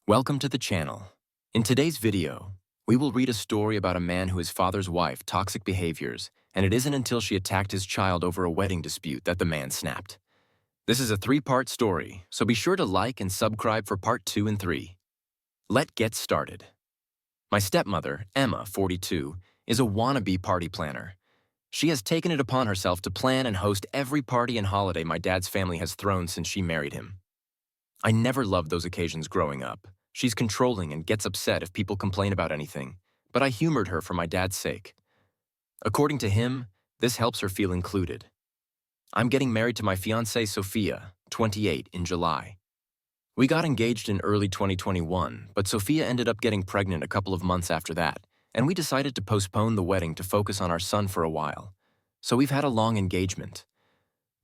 Welcome to the channel. In today's video, we will read a story about a man who his father's wife toxic behaviors, and it isn't until she attacked his child over a wedding dispute that the man snapped. This is a three-part story, so be sure to like and subscribe for part 2 and 3. Let's get started. My stepmother, Emma, 42, is a wannabe party planner. She has taken it upon herself to plan and host every party and holiday my dad's family has thrown since she married him. I never loved those occasions growing up. She's controlling and gets upset if people complain about anything, but I humored her for my dad's sake. According to him, this helps her feel included. I'm getting married to my fiancée Sophia, 28, in July. We got engaged in early 2021, but Sophia ended up getting pregnant a couple of months after that, and we decided to postpone the wedding to focus on our son for a while. So we've had a long engagement.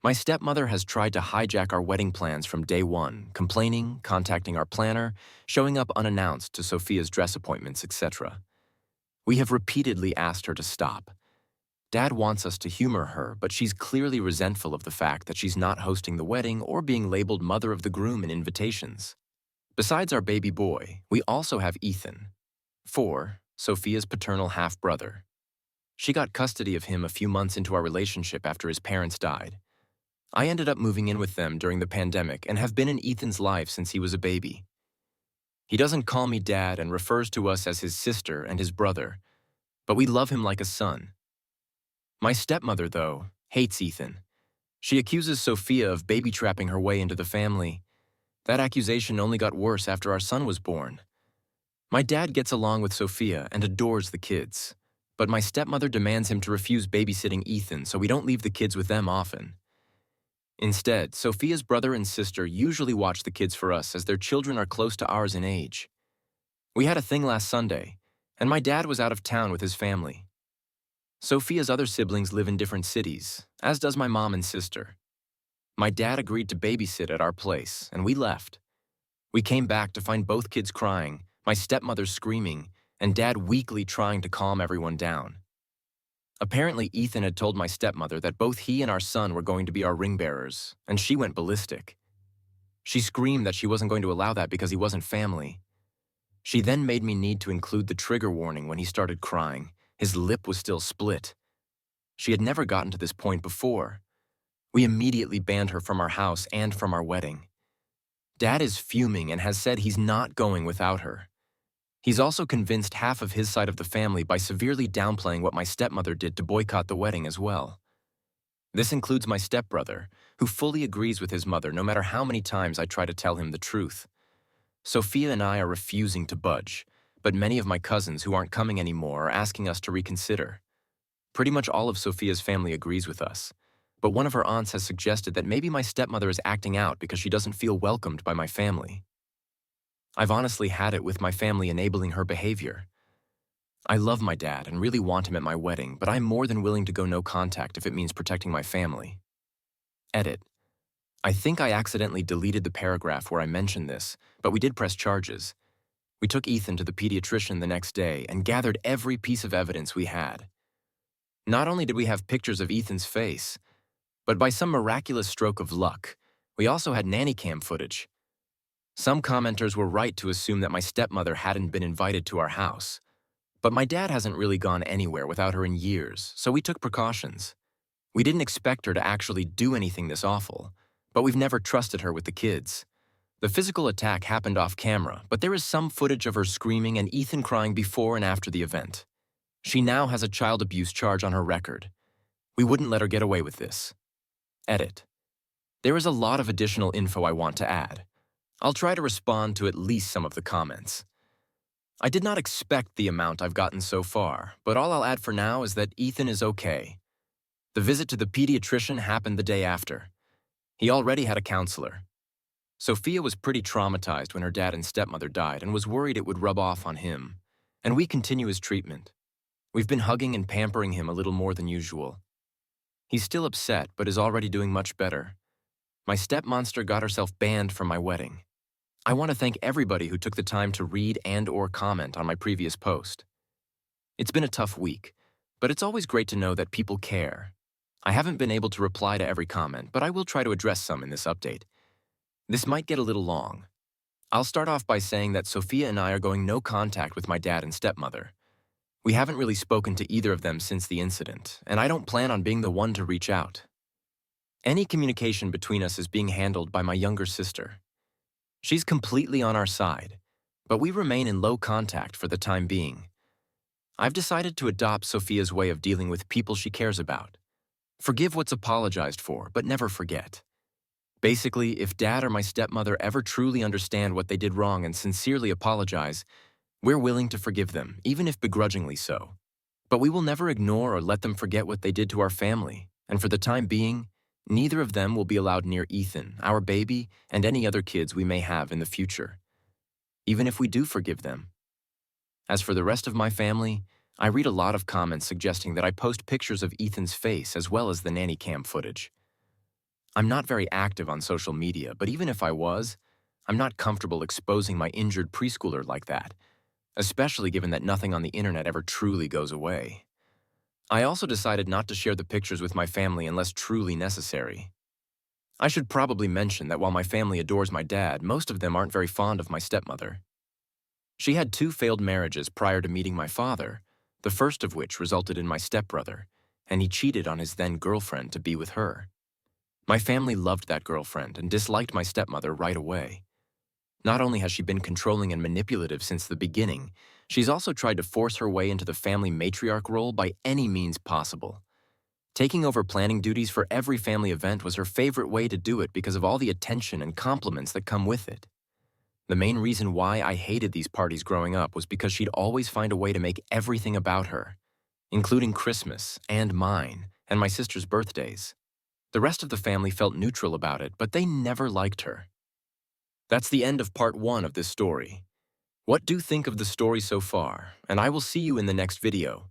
My stepmother has tried to hijack our wedding plans from day one, complaining, contacting our planner, showing up unannounced to Sophia's dress appointments, etc. We have repeatedly asked her to stop. Dad wants us to humor her, but she's clearly resentful of the fact that she's not hosting the wedding or being labeled mother of the groom in invitations. Besides our baby boy, we also have Ethan, 4, Sophia's paternal half-brother. She got custody of him a few months into our relationship after his parents died. I ended up moving in with them during the pandemic and have been in Ethan's life since he was a baby. He doesn't call me dad and refers to us as his sister and his brother, but we love him like a son. My stepmother, though, hates Ethan. She accuses Sophia of baby-trapping her way into the family. That accusation only got worse after our son was born. My dad gets along with Sophia and adores the kids, but my stepmother demands him to refuse babysitting Ethan so we don't leave the kids with them often. Instead, Sophia's brother and sister usually watch the kids for us as their children are close to ours in age. We had a thing last Sunday, and my dad was out of town with his family. Sophia's other siblings live in different cities, as does my mom and sister. My dad agreed to babysit at our place, and we left. We came back to find both kids crying, my stepmother screaming, and Dad weakly trying to calm everyone down. Apparently, Ethan had told my stepmother that both he and our son were going to be our ring bearers, and she went ballistic. She screamed that she wasn't going to allow that because he wasn't family. She then made me need to include the trigger warning when he started crying. His lip was still split. She had never gotten to this point before. We immediately banned her from our house and from our wedding. Dad is fuming and has said he's not going without her. He's also convinced half of his side of the family by severely downplaying what my stepmother did to boycott the wedding as well. This includes my stepbrother, who fully agrees with his mother no matter how many times I try to tell him the truth. Sophia and I are refusing to budge, but many of my cousins who aren't coming anymore are asking us to reconsider. Pretty much all of Sophia's family agrees with us, but one of her aunts has suggested that maybe my stepmother is acting out because she doesn't feel welcomed by my family. I've honestly had it with my family enabling her behavior. I love my dad and really want him at my wedding, but I'm more than willing to go no contact if it means protecting my family. Edit. I think I accidentally deleted the paragraph where I mentioned this, but we did press charges. We took Ethan to the pediatrician the next day and gathered every piece of evidence we had. Not only did we have pictures of Ethan's face, but by some miraculous stroke of luck, we also had nanny cam footage. Some commenters were right to assume that my stepmother hadn't been invited to our house. But my dad hasn't really gone anywhere without her in years, so we took precautions. We didn't expect her to actually do anything this awful, but we've never trusted her with the kids. The physical attack happened off camera, but there is some footage of her screaming and Ethan crying before and after the event. She now has a child abuse charge on her record. We wouldn't let her get away with this. Edit. There is a lot of additional info I want to add. I'll try to respond to at least some of the comments. I did not expect the amount I've gotten so far, but all I'll add for now is that Ethan is okay. The visit to the pediatrician happened the day after. He already had a counselor. Sophia was pretty traumatized when her dad and stepmother died and was worried it would rub off on him, and we continue his treatment. We've been hugging and pampering him a little more than usual. He's still upset, but is already doing much better. My stepmonster got herself banned from my wedding. I want to thank everybody who took the time to read and/or comment on my previous post. It's been a tough week, but it's always great to know that people care. I haven't been able to reply to every comment, but I will try to address some in this update. This might get a little long. I'll start off by saying that Sophia and I are going no contact with my dad and stepmother. We haven't really spoken to either of them since the incident, and I don't plan on being the one to reach out. Any communication between us is being handled by my younger sister. She's completely on our side, but we remain in low contact for the time being. I've decided to adopt Sophia's way of dealing with people she cares about. Forgive what's apologized for, but never forget. Basically, if Dad or my stepmother ever truly understand what they did wrong and sincerely apologize, we're willing to forgive them, even if begrudgingly so. But we will never ignore or let them forget what they did to our family, and for the time being, neither of them will be allowed near Ethan, our baby, and any other kids we may have in the future, even if we do forgive them. As for the rest of my family, I read a lot of comments suggesting that I post pictures of Ethan's face as well as the nanny cam footage. I'm not very active on social media, but even if I was, I'm not comfortable exposing my injured preschooler like that, especially given that nothing on the internet ever truly goes away. I also decided not to share the pictures with my family unless truly necessary. I should probably mention that while my family adores my dad, most of them aren't very fond of my stepmother. She had 2 failed marriages prior to meeting my father, the first of which resulted in my stepbrother, and he cheated on his then-girlfriend to be with her. My family loved that girlfriend and disliked my stepmother right away. Not only has she been controlling and manipulative since the beginning, she's also tried to force her way into the family matriarch role by any means possible. Taking over planning duties for every family event was her favorite way to do it because of all the attention and compliments that come with it. The main reason why I hated these parties growing up was because she'd always find a way to make everything about her, including Christmas and mine and my sister's birthdays. The rest of the family felt neutral about it, but they never liked her. That's the end of part 1 of this story. What do you think of the story so far? And I will see you in the next video.